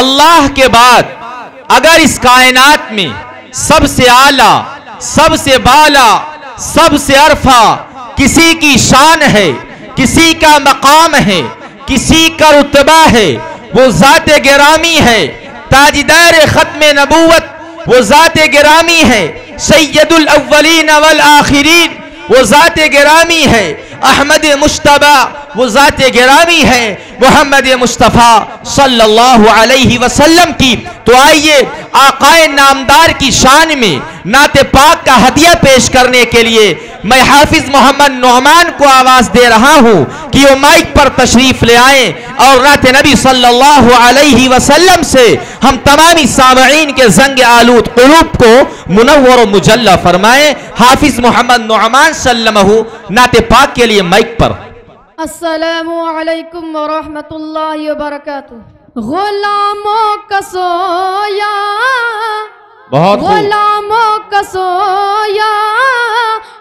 अल्लाह के बाद अगर इस कायनात में सबसे आला, सबसे बाला, सबसे अरफा किसी की शान है, किसी का मकाम है, किसी का रुतबा है, वो ज़ात गिरामी है, ताजदार खत्म नबूवत वो ज़ात गिरामी है, सैयदुल अव्वलीन वल आखिरीन वो ज़ात गिरामी है, अहमद मुश्तबा वो ज़ात गिरामी है, मोहम्मद मुस्तफ़ा सल्लल्लाहु अलैहि वसल्लम की। तो आइए आकाए नामदार की शान में नाते पाक का हदिया पेश करने के लिए मैं हाफिज मोहम्मद नौमान को आवाज़ दे रहा हूँ कि वो माइक पर तशरीफ़ ले आए और नाते नबी सल्लल्लाहु अलैहि वसल्लम से हम तमामी सामईन के ज़ंग आलूद क़ुलूब को मुनव्वर मुजल्ला फरमाएं। हाफिज मोहम्मद नौमान सल्लमहु नाते पाक के लिए माइक पर। अस्सलामु अलैकुम व रहमतुल्लाहि व बरकातुहू। गुलामों का सोया, गुलामों का सोया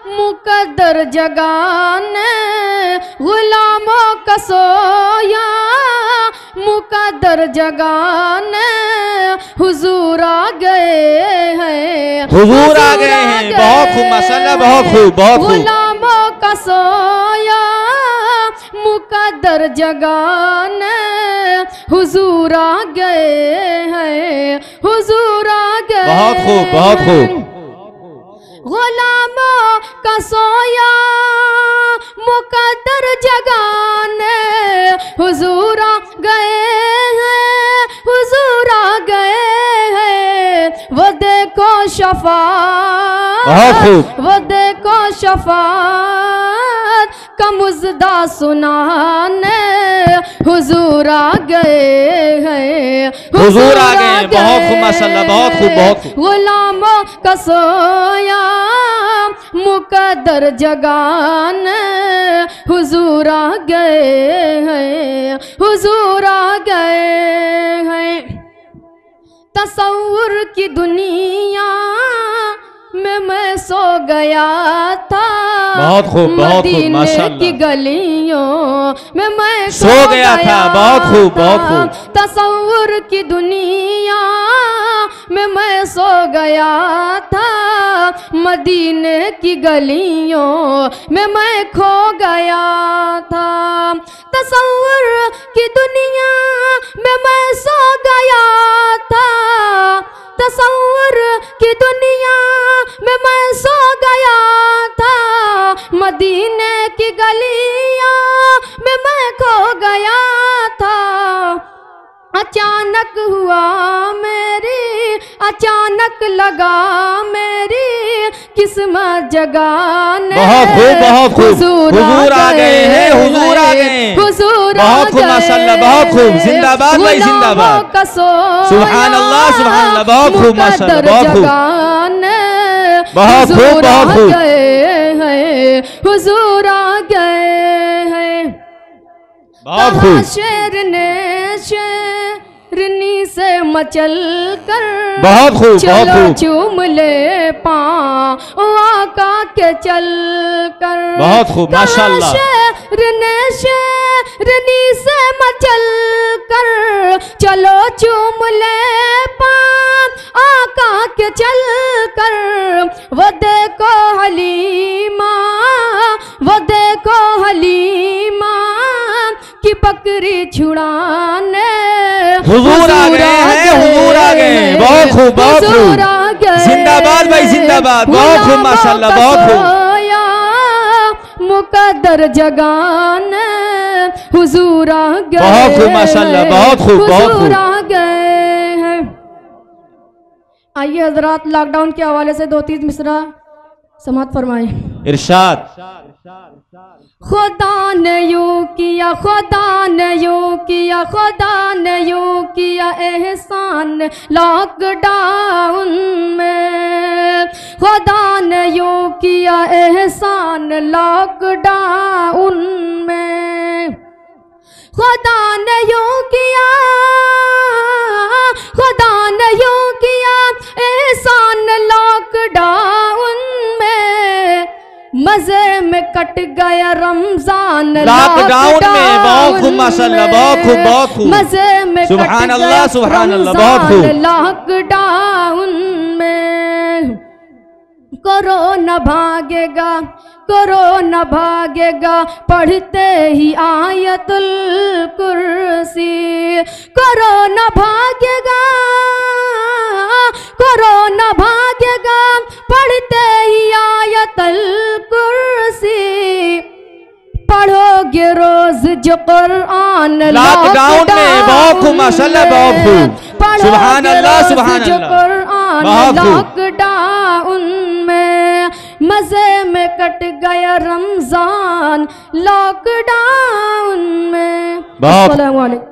मुकद्दर जगाने, गुलामों का सोया मुकद्दर जगाने हुजूर आ गए हैं, हुजूर आ गए हैं। बहुत खूब माशाअल्लाह, बहुत खूब, बहुत खूब। गुलामों का सोया मुकद्दर जगाने हुजूर आ गए हैं, हुजूर आ गए। बहुत खूब, बहुत खूब। गुलामों का सोया मुकद्दर जगाने हुजूर आ गए हैं, हुजूर आ गए हैं। वो देखो शफाअत, वो देखो शफाअत का मुज़दा सुनाने हुजूर आ गए हैं, हुजूर आ गए हैं। बहुत खूब माशाअल्लाह, बहुत खूब, बहुत खूब। गुलामों का सोया मुकद्दर जगाने हुजूर आ गए हैं, हुजूर आ गए हैं। तसव्वुर की दुनिया में मैं सो गया था, बहुत खूब, बहुत खूब माशाअल्लाह। की गलियों में मैं सो गया था, बहुत खूब, बहुत खूब। तसव्वुर की दुनिया में मैं सो गया था, मदीने की गलियों में मैं खो गया था। तसव्वुर की दुनिया में मैं सो गया था, तसव्वुर की दुनिया में मैं सो गया था, मदीने की गलियां में मैं खो गया था। अचानक हुआ मेरी, अचानक लगा मेरी किस्मत जगाने। बहुत खूब, बहुत खूब। हुजूर आ गए हैं, हुजूर आ गए हैं, हुजूर बहुत खूब माशाअल्लाह, बहुत खूब। जिंदाबाद भाई, जिंदाबाद। सुभान अल्लाह, सुभान अल्लाह। बहुत खूब माशाअल्लाह, बहुत खूब, बहुत खूब, बहुत खूब। हुजूर आ गए हैं, बहुत खूब। शेर ने शेरनी से मचल कर, बहुत खूब, बहुत खूब। चूम ले पाँव आका के चल कर, बहुत खूब माशाअल्लाह। शेर ने शेरनी से मचल कर, चलो चूम ले पाँव आका के चल कर। वो देखो हलीमा, वो देखो हलीमा की बकरी छुड़ाने हुजूर आ गए हैं, हुजूर आ गए हैं। बहुत खूब, बहुत खूब। जिंदाबाद भाई, जिंदाबाद। बहुत खूब माशाअल्लाह, बहुत खूब। मुकद्दर जगाने हुजूर आ गए, बहुत खूब माशाअल्लाह, बहुत खूब, बहुत खूब। आ गए हैं। आइए हजरात, लॉकडाउन के हवाले से 2-3 मिसरा समाअत फरमाएं। इरशाद। खुदा ने यूं किया, खुदा ने यूं किया, खुदा ने यूं किया एहसान लॉकडाउन में, खुदा ने यूं किया एहसान लॉकडाउन में। खुदा ने यूं किया, खुदा ने यूं किया एहसान लॉकडाउन में, मजे में कट गया रमजान लॉकडाउन में। बहुत खूब माशाअल्लाह, बहुत खूब, बहुत खूब। मजे में सुभान अल्लाह, सुभान अल्लाह, बहुत खूब। लॉकडाउन में कोरोना भागेगा, कोरोना भागेगा, पढ़ते ही आयतुल कुर्सी। कोरोना भागेगा, कोरोना भागेगा, पढ़ते ही आयतुल कुर्सी। पढ़ोगे रोज जो कुरान लॉकडाउन में, बहुत खूब माशाल्लाह, बहुत खूब, सुभान अल्लाह, सुभान जो अल्लाह, कुरान बहुत खूब। लॉकडाउन में मजे में कट गया रमजान, लॉकडाउन में। बहुत अस्सलाम वालेकुम।